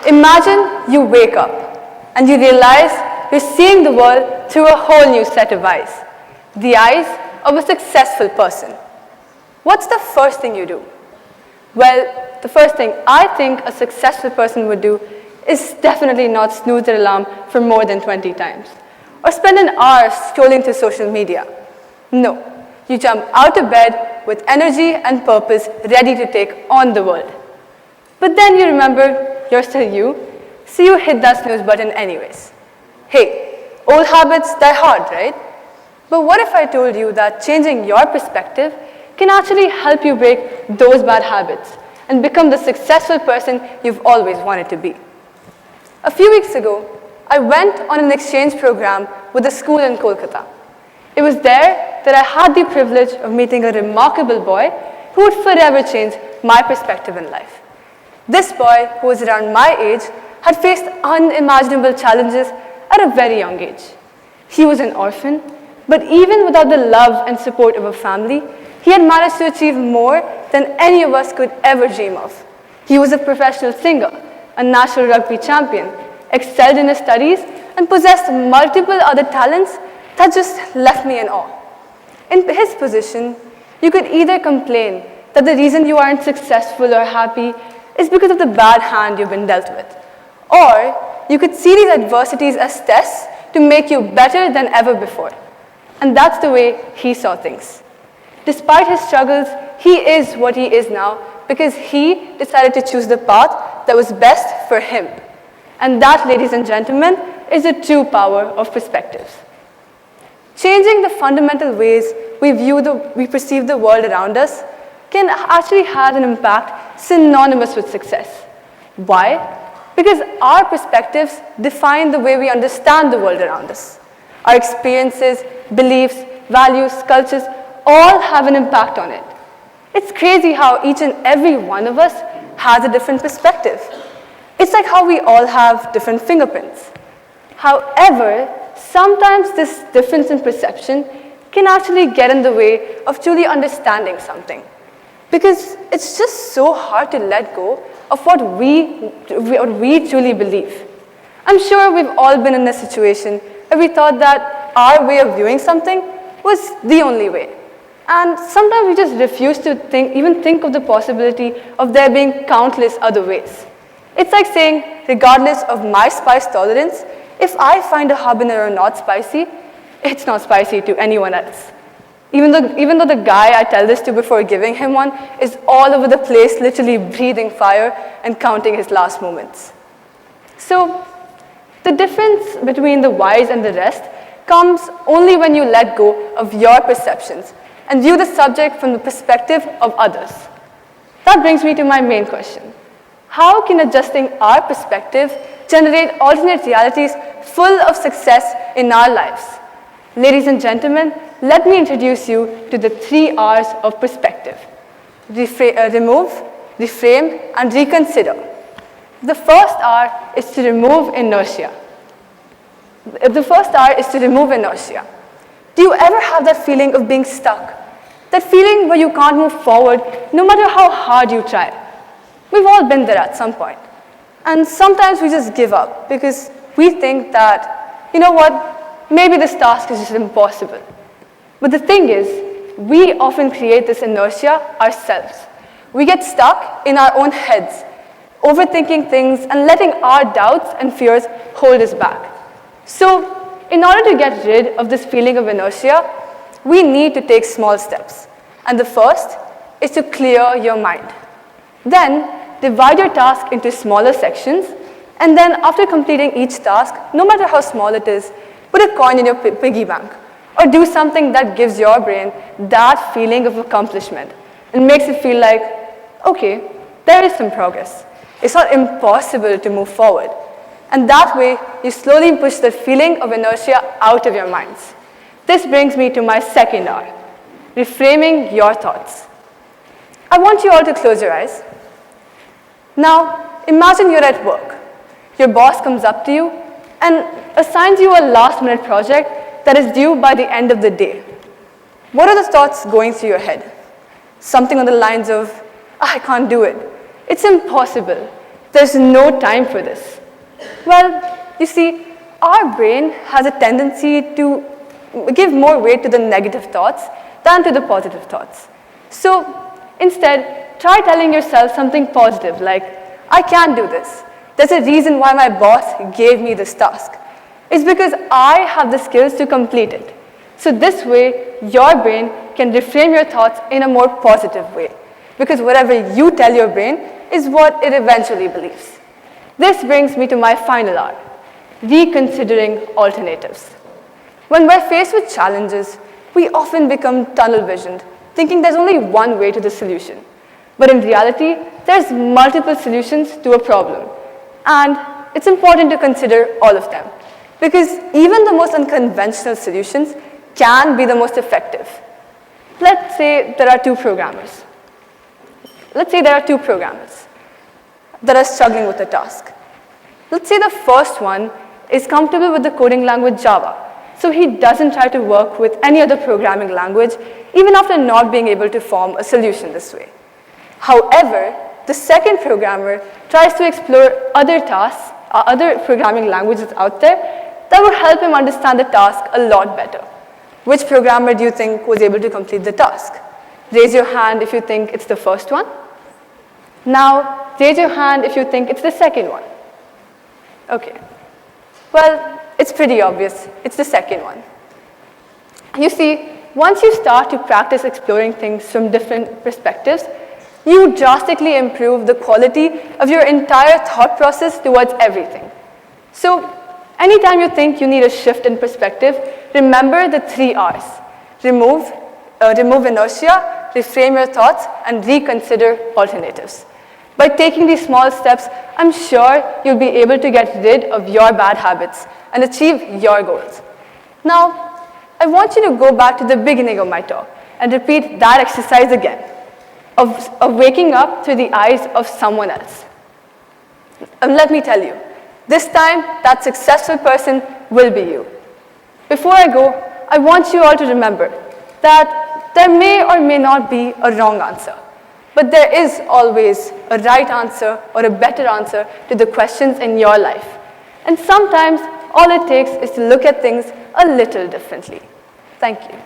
Imagine you wake up and you realize you're seeing the world through a whole new set of eyes, the eyes of a successful person. What's the first thing you do? Well, the first thing I think a successful person would do is definitely not snooze their alarm for more than 20 times, or spend an hour scrolling through social media. No, you jump out of bed with energy and purpose ready to take on the world. But then you remember you're still you, so you hit that snooze button anyways. Hey, old habits die hard, right? But what if I told you that changing your perspective can actually help you break those bad habits and become the successful person you've always wanted to be? A few weeks ago, I went on an exchange program with a school in Kolkata. It was there that I had the privilege of meeting a remarkable boy who would forever change my perspective in life. This boy, who was around my age, had faced unimaginable challenges at a very young age. He was an orphan, but even without the love and support of a family, he had managed to achieve more than any of us could ever dream of. He was a professional singer, a national rugby champion, excelled in his studies, and possessed multiple other talents that just left me in awe. In his position, you could either complain that the reason you aren't successful or happy is because of the bad hand you've been dealt with, or you could see these adversities as tests to make you better than ever before. And that's the way he saw things. Despite his struggles, he is what he is now because he decided to choose the path that was best for him. And that, ladies and gentlemen, is the true power of perspectives. Changing the fundamental ways we perceive the world around us can actually have an impact synonymous with success. Why? Because our perspectives define the way we understand the world around us. Our experiences, beliefs, values, cultures, all have an impact on it. It's crazy how each and every one of us has a different perspective. It's like how we all have different fingerprints. However, sometimes this difference in perception can actually get in the way of truly understanding something. Because it's just so hard to let go of what we truly believe. I'm sure we've all been in a situation where we thought that our way of viewing something was the only way. And sometimes we just refuse to even think of the possibility of there being countless other ways. It's like saying, regardless of my spice tolerance, if I find a habanero not spicy, it's not spicy to anyone else. Even though the guy I tell this to before giving him one is all over the place, literally breathing fire and counting his last moments. So, the difference between the wise and the rest comes only when you let go of your perceptions and view the subject from the perspective of others. That brings me to my main question. How can adjusting our perspective generate alternate realities full of success in our lives? Ladies and gentlemen, let me introduce you to the 3 R's of perspective. Remove, reframe, and reconsider. The first R is to remove inertia. The first R is to remove inertia. Do you ever have that feeling of being stuck? That feeling where you can't move forward no matter how hard you try? We've all been there at some point. And sometimes we just give up because we think that, you know what, maybe this task is just impossible. But the thing is, we often create this inertia ourselves. We get stuck in our own heads, overthinking things and letting our doubts and fears hold us back. So, in order to get rid of this feeling of inertia, we need to take small steps. And the first is to clear your mind. Then, divide your task into smaller sections, and then after completing each task, no matter how small it is, put a coin in your piggy bank, or do something that gives your brain that feeling of accomplishment and makes it feel like, okay, there is some progress. It's not impossible to move forward. And that way, you slowly push the feeling of inertia out of your minds. This brings me to my second R, reframing your thoughts. I want you all to close your eyes. Now, imagine you're at work. Your boss comes up to you and assigns you a last-minute project that is due by the end of the day. What are the thoughts going through your head? Something on the lines of, I can't do it. It's impossible. There's no time for this. Well, you see, our brain has a tendency to give more weight to the negative thoughts than to the positive thoughts. So instead, try telling yourself something positive like, I can do this. There's a reason why my boss gave me this task. It's because I have the skills to complete it. So this way, your brain can reframe your thoughts in a more positive way. Because whatever you tell your brain is what it eventually believes. This brings me to my final R, reconsidering alternatives. When we're faced with challenges, we often become tunnel-visioned, thinking there's only one way to the solution. But in reality, there's multiple solutions to a problem. And it's important to consider all of them. Because even the most unconventional solutions can be the most effective. Let's say there are two programmers. Let's say there are two programmers that are struggling with a task. Let's say the first one is comfortable with the coding language Java, so he doesn't try to work with any other programming language, even after not being able to form a solution this way. However, the second programmer tries to explore other tasks, other programming languages out there that would help him understand the task a lot better. Which programmer do you think was able to complete the task? Raise your hand if you think it's the first one. Now, raise your hand if you think it's the second one. Okay. Well, it's pretty obvious. It's the second one. You see, once you start to practice exploring things from different perspectives, you drastically improve the quality of your entire thought process towards everything. So, anytime you think you need a shift in perspective, remember the 3 R's. Remove inertia, reframe your thoughts, and reconsider alternatives. By taking these small steps, I'm sure you'll be able to get rid of your bad habits and achieve your goals. Now, I want you to go back to the beginning of my talk and repeat that exercise again, of waking up through the eyes of someone else. And let me tell you, this time, that successful person will be you. Before I go, I want you all to remember that there may or may not be a wrong answer, but there is always a right answer or a better answer to the questions in your life. And sometimes, all it takes is to look at things a little differently. Thank you.